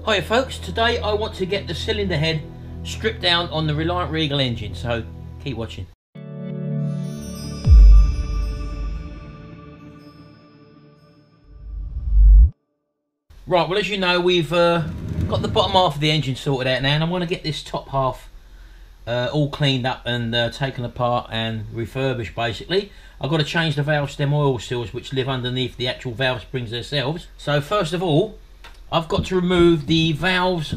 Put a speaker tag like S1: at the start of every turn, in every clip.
S1: Hi folks, today I want to get the cylinder head stripped down on the Reliant Regal engine, so keep watching. Right, well as you know we've got the bottom half of the engine sorted out now, and I want to get this top half all cleaned up and taken apart and refurbished basically. I've got to change the valve stem oil seals which live underneath the actual valve springs themselves. So first of all, I've got to remove the valves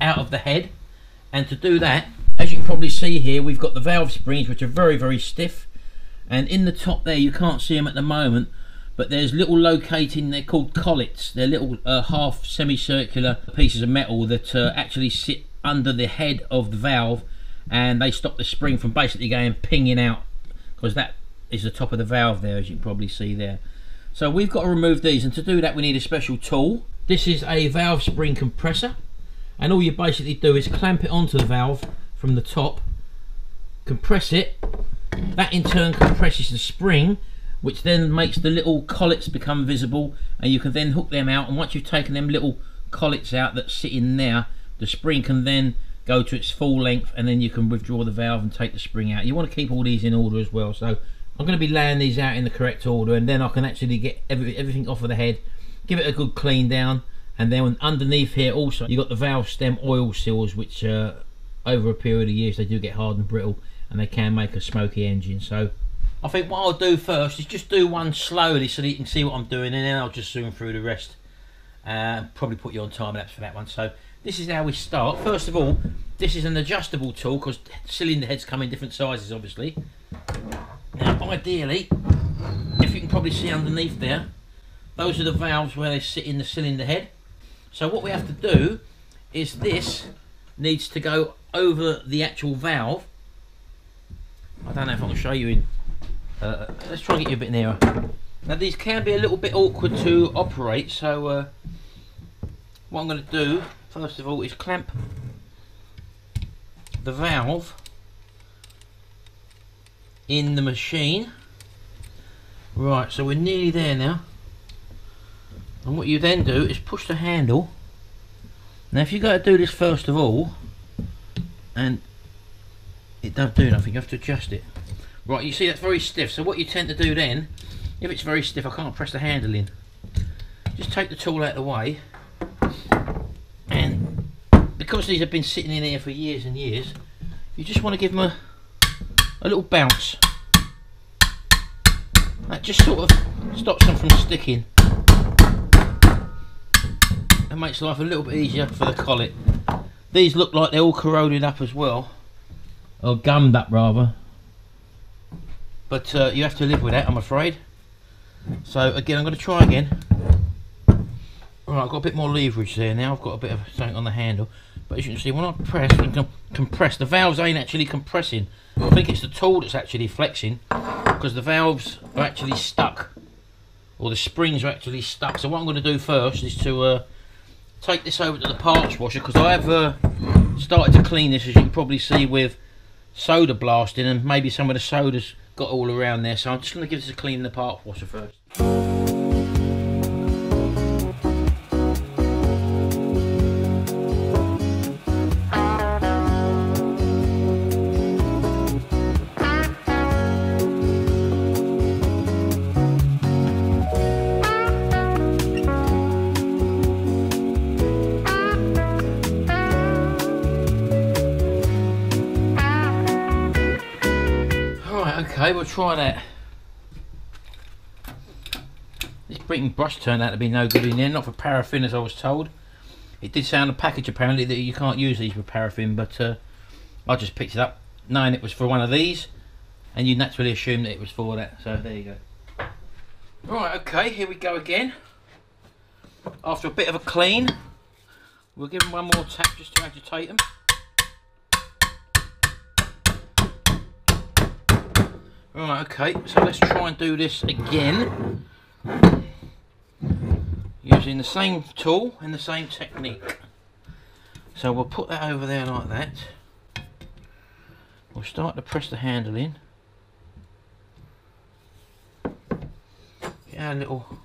S1: out of the head, and to do that, as you can probably see here, we've got the valve springs which are very stiff, and in the top there you can't see them at the moment, but there's little locating, they're called collets. They're little half semicircular pieces of metal that actually sit under the head of the valve, and they stop the spring from basically going pinging out, because that is the top of the valve there, as you can probably see there. So we've got to remove these, and to do that we need a special tool. This is a valve spring compressor, and all you basically do is clamp it onto the valve from the top, compress it, that in turn compresses the spring, which then makes the little collets become visible, and you can then hook them out, and once you've taken them little collets out that sit in there, the spring can then go to its full length, and then you can withdraw the valve and take the spring out. You want to keep all these in order as well, so I'm going to be laying these out in the correct order, and then I can actually get everything off of the head, give it a good clean down, and then underneath here also you've got the valve stem oil seals, which over a period of years they do get hard and brittle, and they can make a smoky engine. So I think what I'll do first is just do one slowly so that you can see what I'm doing, and then I'll just zoom through the rest. Probably put you on time lapse for that one. So this is how we start. First of all, this is an adjustable tool because cylinder heads come in different sizes obviously. Now ideally, if you can probably see underneath there, those are the valves where they sit in the cylinder head. So what we have to do is this needs to go over the actual valve. I don't know if I can show you in. Let's try and get you a bit nearer. Now these can be a little bit awkward to operate, so what I'm going to do first of all is clamp the valve in the machine. Right, so we're nearly there now. And what you then do is push the handle. Now if you go to do this first of all and it don't do nothing, you have to adjust it. Right, you see that's very stiff, so what you tend to do then, if it's very stiff, I can't press the handle in, just take the tool out of the way, and because these have been sitting in here for years and years, you just want to give them a little bounce. That just sort of stops them from sticking and makes life a little bit easier for the collet. These look like they're all corroded up as well, or gummed up rather, but you have to live with that, I'm afraid. So again, I'm going to try again. Right, I've got a bit more leverage there now. I've got a bit of something on the handle, but as you can see, when I press and compress, the valves ain't actually compressing. I think it's the tool that's actually flexing, because the valves are actually stuck, or the springs are actually stuck. So what I'm going to do first is to take this over to the parts washer, because I have started to clean this, as you can probably see, with soda blasting, and maybe some of the soda's got all around there, so I'm just going to give this a clean in the parts washer first. Okay, we'll try that. This Britain brush turned out to be no good in there, not for paraffin as I was told. It did say on the package apparently that you can't use these with paraffin, but I just picked it up knowing it was for one of these, and you naturally assume that it was for that, so there you go. Right, okay, here we go again. After a bit of a clean, we'll give them one more tap just to agitate them. Right, okay, so let's try and do this again using the same tool and the same technique. So we'll put that over there like that. We'll start to press the handle in. Get our little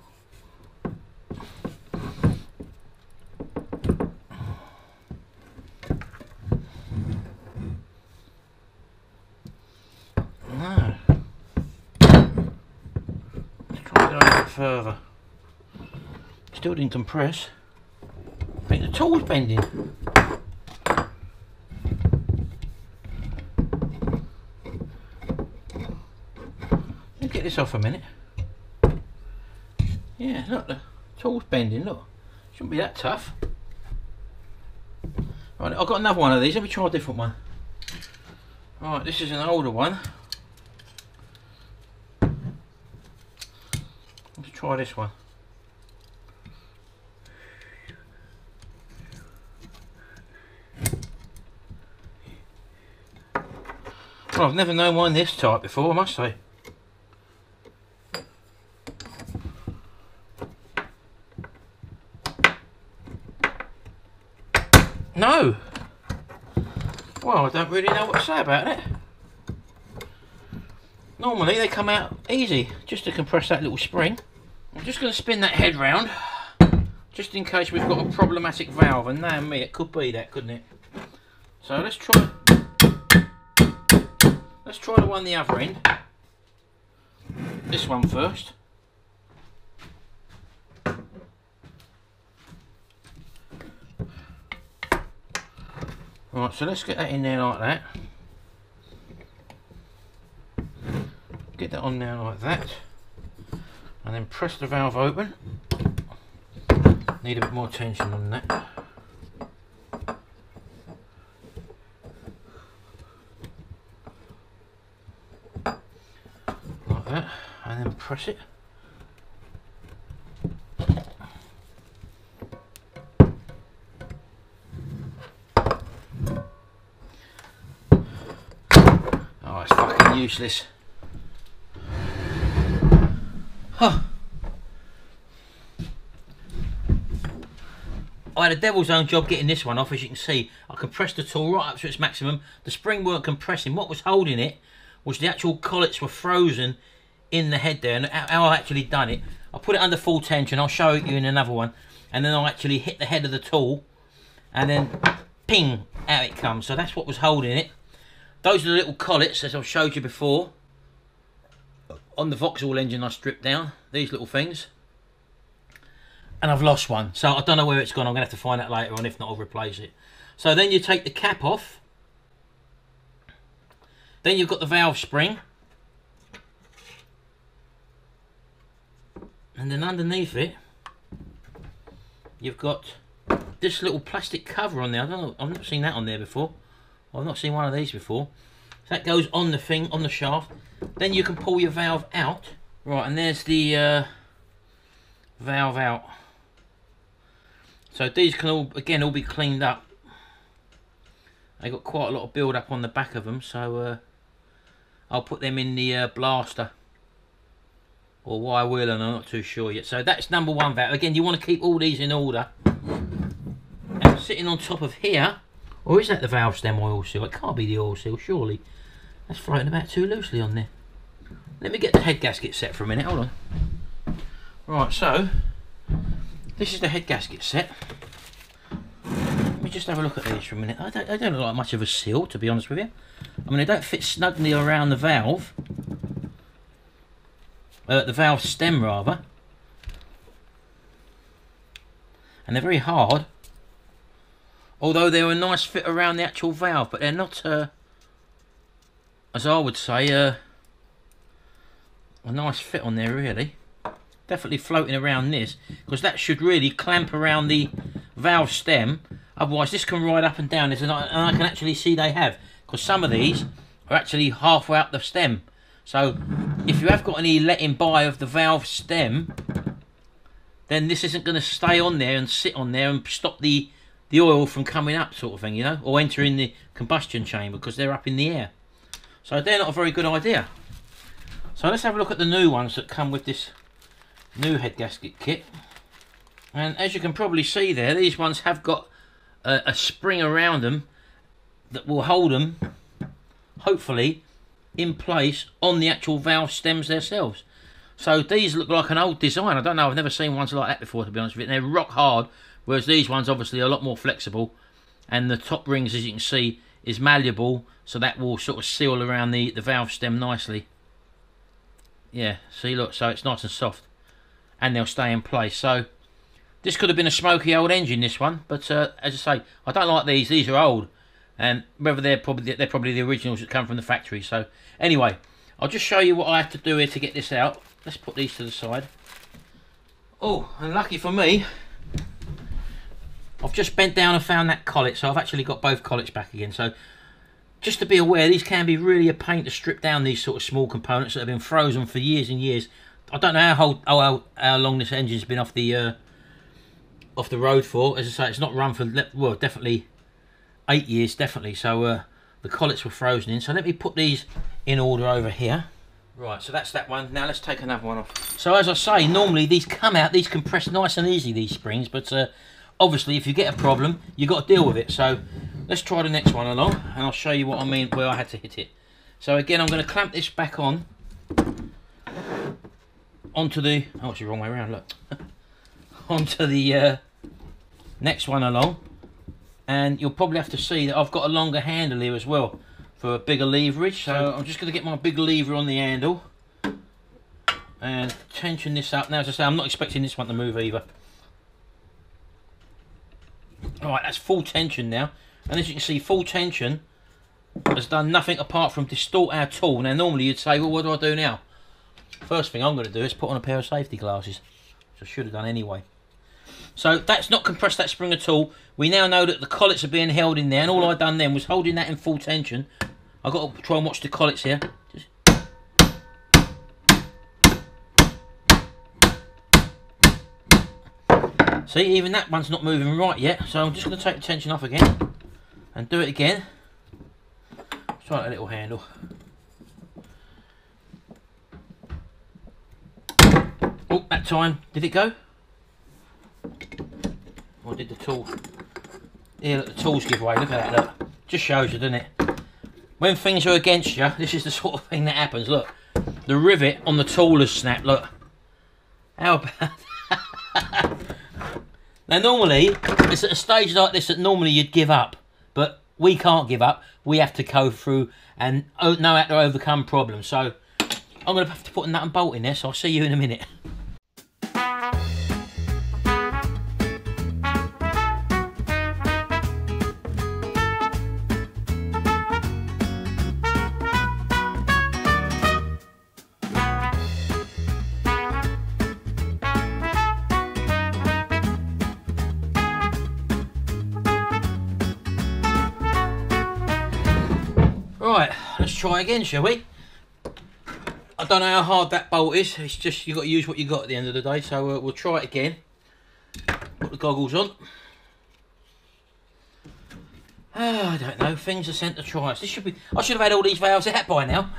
S1: further. Still didn't compress. I think the tool's bending. Let me get this off a minute. Yeah, look, the tool's bending, look. Shouldn't be that tough. Right, I've got another one of these. Let me try a different one. Right, this is an older one. Let's try this one. Well, I've never known one this type before, I must say. No! Well, I don't really know what to say about it. Normally they come out easy, just to compress that little spring. I'm just going to spin that head round, just in case we've got a problematic valve, and now me, it could be that, couldn't it? So let's try the one the other end. This one first. Right, so let's get that in there like that. Get that on there like that. And then press the valve open. Need a bit more tension on that. Like that. And then press it. Oh, it's fucking useless. Huh. I had a devil's own job getting this one off. As you can see, I compressed the tool right up to its maximum. The spring weren't compressing. What was holding it was the actual collets were frozen in the head there. And how I actually done it, I put it under full tension. I'll show you in another one. And then I actually hit the head of the tool, and then ping, out it comes. So that's what was holding it. Those are the little collets, as I've showed you before. On the Vauxhall engine I stripped down, these little things. And I've lost one, so I don't know where it's gone. I'm going to have to find out later on. If not, I'll replace it. So then you take the cap off. Then you've got the valve spring. And then underneath it, you've got this little plastic cover on there. I don't know, I've not seen that on there before. I've not seen one of these before. So that goes on the thing, on the shaft. Then you can pull your valve out. Right, and there's the valve out. So these can all, again, all be cleaned up. They got quite a lot of build up on the back of them, so I'll put them in the blaster. Or why I will, and I'm not too sure yet. So that's number one valve. Again, you want to keep all these in order. And sitting on top of here, or is that the valve stem oil seal? It can't be the oil seal, surely. That's floating about too loosely on there. Let me get the head gasket set for a minute, hold on. Right, so, this is the head gasket set. Let me just have a look at these for a minute. I don't look like much of a seal, to be honest with you. I mean, they don't fit snugly around the valve. The valve stem, rather. And they're very hard. Although they're a nice fit around the actual valve, but they're not, as I would say, a nice fit on there, really. Definitely floating around this, because that should really clamp around the valve stem. Otherwise, this can ride up and down this, and I can actually see they have, because some of these are actually halfway up the stem. So, if you have got any letting by of the valve stem, then this isn't going to stay on there and sit on there and stop the oil from coming up, sort of thing, you know, or entering the combustion chamber, because they're up in the air. So they're not a very good idea. So let's have a look at the new ones that come with this new head gasket kit. And as you can probably see there, these ones have got a spring around them that will hold them, hopefully, in place on the actual valve stems themselves. So these look like an old design. I don't know, I've never seen ones like that before, to be honest with you. And they're rock hard, whereas these ones obviously are a lot more flexible. And the top rings, as you can see, is malleable, so that will sort of seal around the valve stem nicely. Yeah, see, look, so it's nice and soft. and they'll stay in place. So this could have been a smoky old engine, this one, but as I say, I don't like these. These are old, and whether they're probably the originals that come from the factory. So anyway, I'll just show you what I have to do here to get this out. Let's put these to the side. Oh, and lucky for me, I've just bent down and found that collet, so I've actually got both collets back again. So just to be aware, these can be really a pain to strip down, these sort of small components that have been frozen for years and years. I don't know how long this engine's been off the road for. As I say, it's not run for, well, definitely 8 years, definitely. So the collets were frozen in. So let me put these in order over here. Right, so that's that one. Now let's take another one off. So as I say, normally these come out, these compress nice and easy, these springs, but obviously if you get a problem, you've got to deal with it. So let's try the next one along, and I'll show you what I mean where I had to hit it. So again, I'm going to clamp this back on onto the, oh, it's the wrong way around, look. Onto the next one along, and you'll probably have to see that I've got a longer handle here as well for a bigger leverage. So I'm just going to get my big lever on the handle and tension this up. Now, as I say, I'm not expecting this one to move either. Alright, that's full tension now, and as you can see, full tension has done nothing apart from distort our tool. Now normally you'd say, well, what do I do now? First thing I'm going to do is put on a pair of safety glasses, which I should have done anyway. So that's not compressed that spring at all. We now know that the collets are being held in there, and all I done then was holding that in full tension. I've got to try and watch the collets here. Just see, even that one's not moving right yet, so I'm just going to take the tension off again and do it again. Let's try that little handle. Oh, that time, did it go? Or did the tool? Yeah, look, the tools give way. Look at that, look. Just shows you, doesn't it? When things are against you, this is the sort of thing that happens. Look, the rivet on the tool has snapped. Look. How about that? Now, normally, it's at a stage like this that normally you'd give up. But we can't give up. We have to go through and know how to overcome problems. So, I'm going to have to put a nut and bolt in there, so I'll see you in a minute. Right, let's try again, shall we? I don't know how hard that bolt is. It's just, you've got to use what you got at the end of the day. So we'll try it again. Put the goggles on. I don't know. Things are sent to try us. This should be. I should have had all these valves out by now.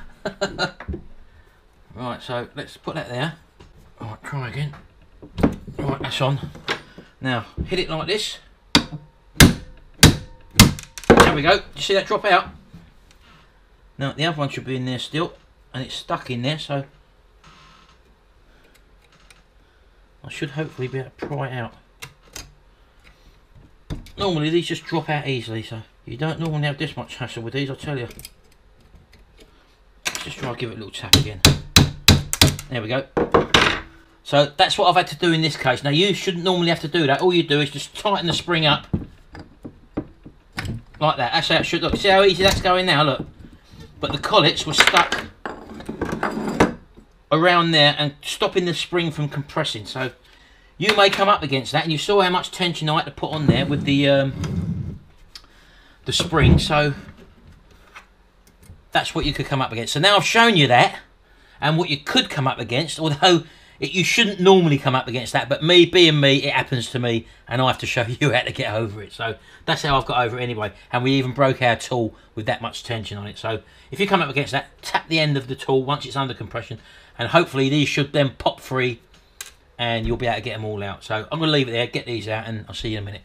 S1: Right, so let's put that there. Right, try again. Right, that's on. Now hit it like this. There we go. Do you see that drop out? Now the other one should be in there still, and it's stuck in there, so I should hopefully be able to pry it out. Normally these just drop out easily, so you don't normally have this much hassle with these, I tell you. Let's just try and give it a little tap again. There we go. So that's what I've had to do in this case. Now you shouldn't normally have to do that. All you do is just tighten the spring up like that. That's how it should look. See how easy that's going now, look. But the collets were stuck around there and stopping the spring from compressing. So you may come up against that, and you saw how much tension I had to put on there with the spring. So that's what you could come up against. So now I've shown you that and what you could come up against, although you shouldn't normally come up against that, but me being me, it happens to me, and I have to show you how to get over it. So that's how I've got over it anyway. And we even broke our tool with that much tension on it. So if you come up against that, tap the end of the tool once it's under compression, and hopefully these should then pop free and you'll be able to get them all out. So I'm going to leave it there, get these out, and I'll see you in a minute.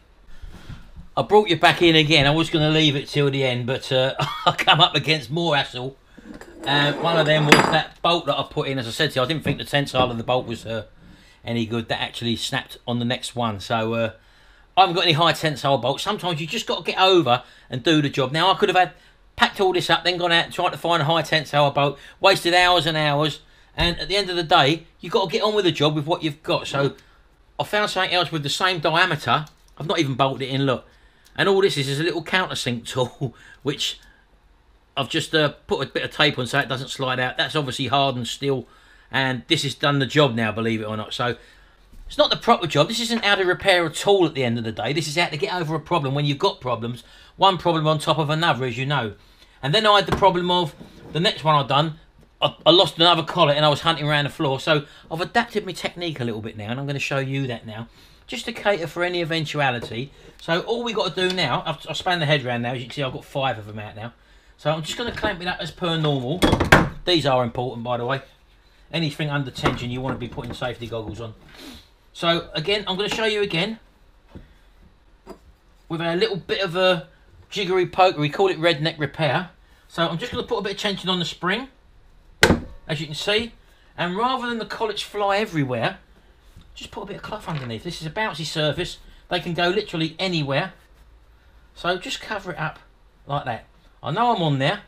S1: I brought you back in again. I was going to leave it till the end, but I come up against more hassle. One of them was that bolt that I put in. As I said to you, I didn't think the tensile of the bolt was any good. That actually snapped on the next one. So I haven't got any high tensile bolts. Sometimes you just got to get over and do the job. Now I could have packed all this up, then gone out and tried to find a high tensile bolt, wasted hours and hours, And at the end of the day, you've got to get on with the job with what you've got. So I found something else with the same diameter. I've not even bolted it in, look. And all this is a little countersink tool, which I've just put a bit of tape on so it doesn't slide out. That's obviously hardened steel, and this has done the job now, believe it or not. So it's not the proper job. This isn't how to repair a tool at the end of the day. This is how to get over a problem when you've got problems. One problem on top of another, as you know. And then I had the problem of the next one I've done. I lost another collet and I was hunting around the floor. So I've adapted my technique a little bit now, and I'm going to show you that now, just to cater for any eventuality. So all we got to do now, I've spanned the head round now. As you can see, I've got 5 of them out now. So I'm just going to clamp it up as per normal. These are important, by the way. Anything under tension, you want to be putting safety goggles on. So again, I'm going to show you again with a little bit of a jiggery poker. We call it redneck repair. So I'm just going to put a bit of tension on the spring, as you can see. And rather than the collets fly everywhere, just put a bit of cloth underneath. This is a bouncy surface. They can go literally anywhere. So just cover it up like that. I know I'm on there.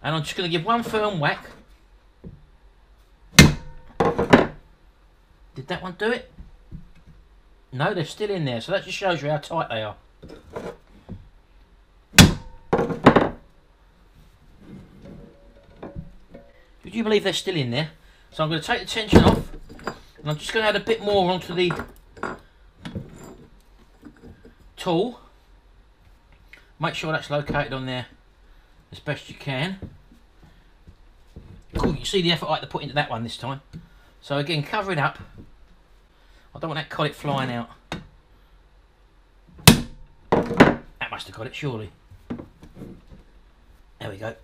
S1: And I'm just going to give one firm whack. Did that one do it? No, they're still in there. So that just shows you how tight they are. Would you believe they're still in there? So I'm going to take the tension off. And I'm just going to add a bit more onto the tool. Make sure that's located on there as best you can. Cool, you see the effort I had to put into that one this time. So again, cover it up. I don't want that collet flying out. That must have got it, surely. There we go.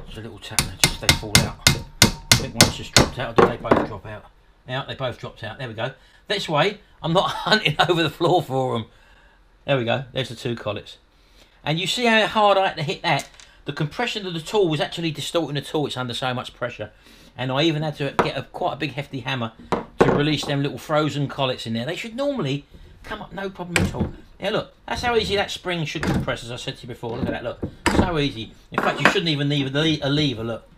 S1: Just a little tap there, just so they fall out. I think one's just dropped out, or did they both drop out? Now they both dropped out. There we go. This way, I'm not hunting over the floor for them. There we go. There's the 2 collets. And you see how hard I had to hit that? The compression of the tool was actually distorting the tool. It's under so much pressure. And I even had to get quite a big hefty hammer to release them little frozen collets in there. They should normally come up no problem at all. Yeah, look. That's how easy that spring should compress, as I said to you before. Look at that, look. So easy. In fact, you shouldn't even need a lever, look.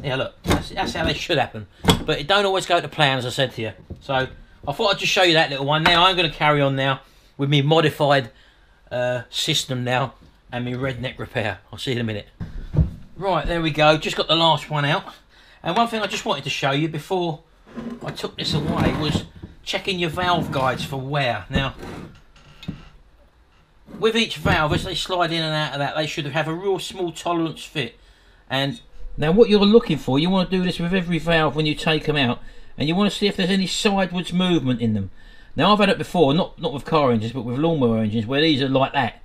S1: Yeah, look. That's how they should happen. But it don't always go to plan, as I said to you. So I thought I'd just show you that little one. Now I'm going to carry on now with me modified system now and my redneck repair. I'll see you in a minute. Right, there we go. Just got the last one out. And one thing I just wanted to show you before I took this away was checking your valve guides for wear. Now, with each valve, as they slide in and out of that, they should have a real small tolerance fit. And now what you're looking for, you want to do this with every valve when you take them out, and you want to see if there's any sideways movement in them. Now I've had it before, not with car engines, but with lawnmower engines, where these are like that.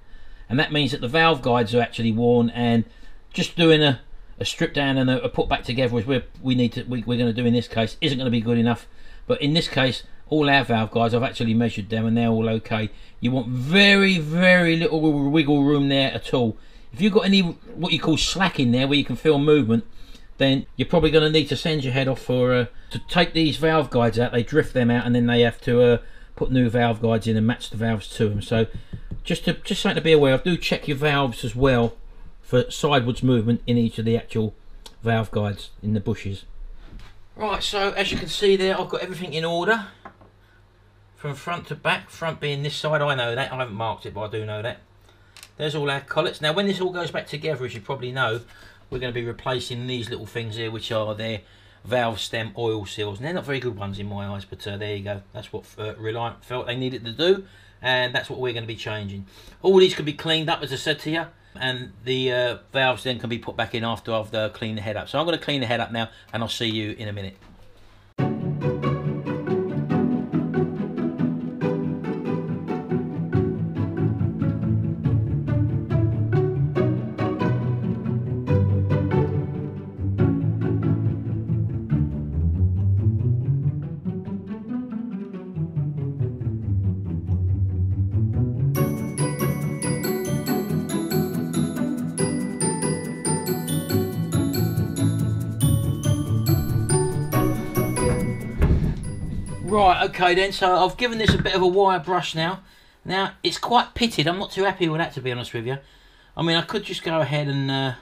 S1: And that means that the valve guides are actually worn, and just doing a strip down and a put back together is where we're going to do in this case isn't going to be good enough. But in this case, all our valve guides, I've actually measured them and they're all okay. You want very, very little wiggle room there at all. If you've got any what you call slack in there where you can feel movement, then you're probably going to need to send your head off for to take these valve guides out. They drift them out and then they have to put new valve guides in and match the valves to them. So just something to be aware of. Do check your valves as well for sideways movement in each of the actual valve guides in the bushes. Right, so as you can see there, I've got everything in order from front to back. Front being this side, I know that. I haven't marked it, but I do know that. There's all our collets. Now when this all goes back together, as you probably know, we're going to be replacing these little things here, which are their valve stem oil seals. And they're not very good ones in my eyes, but there you go. That's what Reliant felt they needed to do, and that's what we're going to be changing. All these can be cleaned up, as I said to you, and the valves then can be put back in after I've cleaned the head up. So I'm going to clean the head up now, and I'll see you in a minute. Right, okay then, so I've given this a bit of a wire brush now. Now, it's quite pitted. I'm not too happy with that, to be honest with you. I mean, I could just go ahead and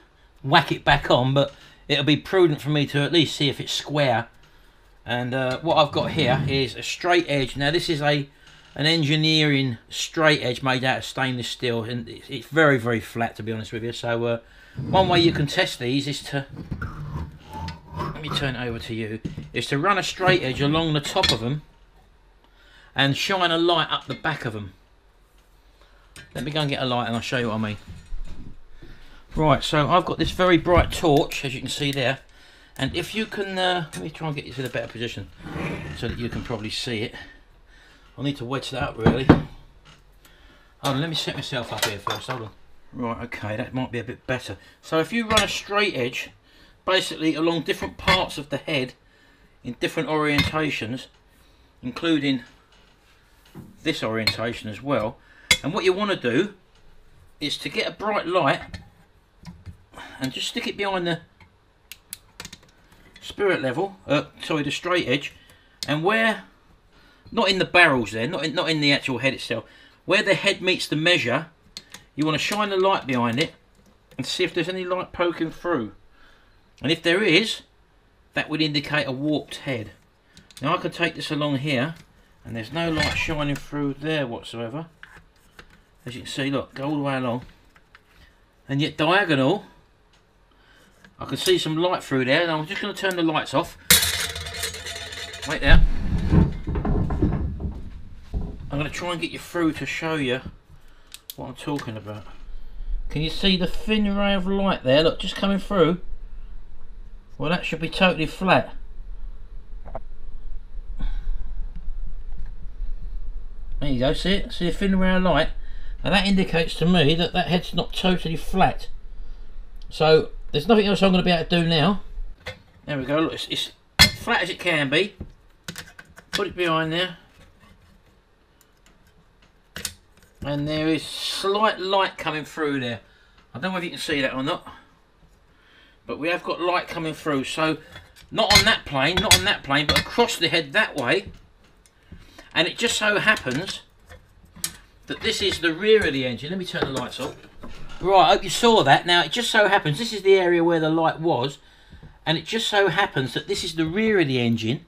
S1: whack it back on, but it'll be prudent for me to at least see if it's square. And what I've got here is a straight edge. Now this is an engineering straight edge made out of stainless steel, and it's very, very flat, to be honest with you. So one way you can test these is to, let me turn it over to you, is to run a straight edge along the top of them and shine a light up the back of them. Let me go and get a light and I'll show you what I mean. Right, so I've got this very bright torch, as you can see there, and if you can, let me try and get this in a better position so that you can probably see it. I need to wedge that up really. Hold on, let me set myself up here first, hold on. Right, okay, that might be a bit better. So if you run a straight edge, basically along different parts of the head, in different orientations, including this orientation as well, and what you want to do is to get a bright light and just stick it behind the spirit level, sorry, the straight edge, and where, not in the barrels there, not in the actual head itself, where the head meets the measure, you want to shine the light behind it and see if there's any light poking through. And if there is, that would indicate a warped head. Now I can take this along here, and there's no light shining through there whatsoever. As you can see, look, go all the way along. And yet diagonal, I can see some light through there, and I'm just going to turn the lights off. Wait there. I'm going to try and get you through to show you what I'm talking about. Can you see the thin ray of light there? Look, just coming through. Well, that should be totally flat. There you go, see it? See a thin ray of light? And that indicates to me that that head's not totally flat. So, there's nothing else I'm going to be able to do now. There we go, look, it's flat as it can be. Put it behind there. And there is slight light coming through there. I don't know if you can see that or not, but we have got light coming through. So not on that plane, but across the head that way. And it just so happens that this is the rear of the engine. Let me turn the lights off. Right, I hope you saw that. Now it just so happens this is the area where the light was, and it just so happens that this is the rear of the engine,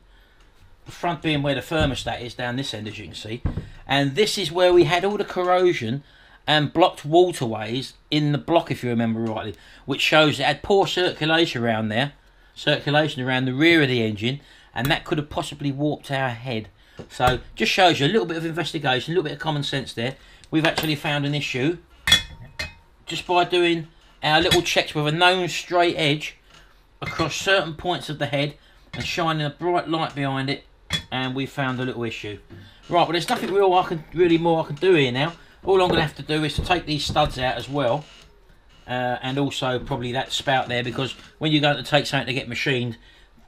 S1: the front being where the thermostat is down this end, as you can see. And this is where we had all the corrosion and blocked waterways in the block, if you remember rightly, which shows it had poor circulation around there, circulation around the rear of the engine, and that could have possibly warped our head. So just shows you a little bit of investigation, a little bit of common sense there. We've actually found an issue just by doing our little checks with a known straight edge across certain points of the head and shining a bright light behind it, and we found a little issue. Right, well, there's nothing really more I can do here now. All I'm going to have to do is to take these studs out as well, and also probably that spout there, because when you're going to take something to get machined,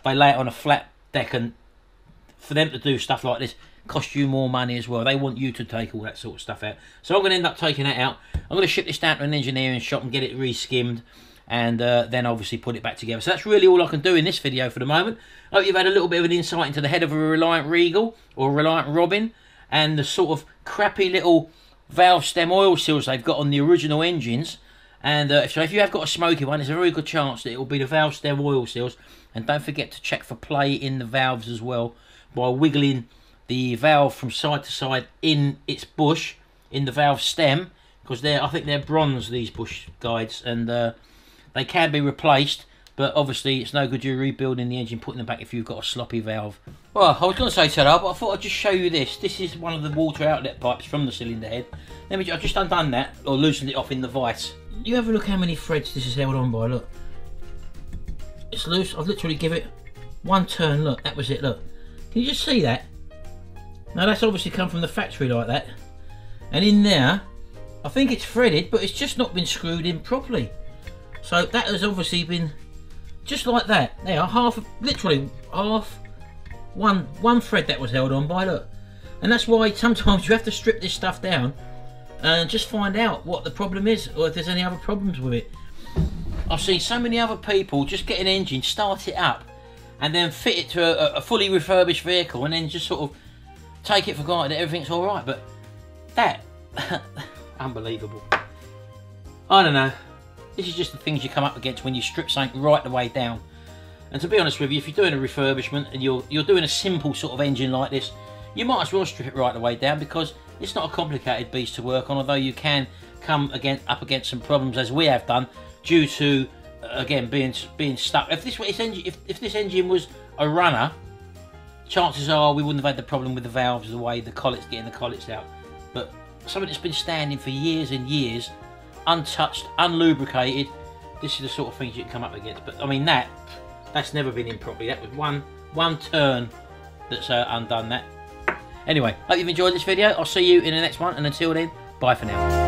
S1: they lay it on a flat deck, and for them to do stuff like this costs you more money as well. They want you to take all that sort of stuff out. So I'm going to end up taking that out. I'm going to ship this down to an engineering shop and get it re-skimmed, and then obviously put it back together. So that's really all I can do in this video for the moment. I hope you've had a little bit of an insight into the head of a Reliant Regal or Reliant Robin, and the sort of crappy little valve stem oil seals they've got on the original engines. And so if you have got a smoky one, there's a very good chance that it will be the valve stem oil seals. And don't forget to check for play in the valves as well by wiggling the valve from side to side in its bush, in the valve stem, because I think they're bronze, these bush guides, and they can be replaced, but obviously it's no good you rebuilding the engine, putting them back if you've got a sloppy valve. Well, I was going to say that, but I thought I'd just show you this. This is one of the water outlet pipes from the cylinder head. I've just undone that, or loosened it off in the vise. You have a look how many threads this is held on by, look. It's loose, I've literally given it one turn, look, that was it, look. Can you just see that? Now that's obviously come from the factory like that. And in there, I think it's threaded, but it's just not been screwed in properly. So that has obviously been just like that. There, literally half, one thread that was held on by, look. And that's why sometimes you have to strip this stuff down and just find out what the problem is, or if there's any other problems with it. I've seen so many other people just get an engine, start it up, and then fit it to a fully refurbished vehicle, and then just sort of take it for granted that everything's alright. But that, unbelievable. I don't know. This is just the things you come up against when you strip something right the way down. And to be honest with you, if you're doing a refurbishment and you're doing a simple sort of engine like this, you might as well strip it right the way down, because it's not a complicated beast to work on, although you can come up against some problems, as we have done, due to again being stuck. If this engine was a runner, chances are we wouldn't have had the problem with the valves, the way the collets, getting the collets out. But something that's been standing for years and years, untouched, unlubricated, this is the sort of things you can come up against. But I mean, that's never been in properly. That was one turn that's undone that. Anyway, hope you've enjoyed this video. I'll see you in the next one, and until then, bye for now.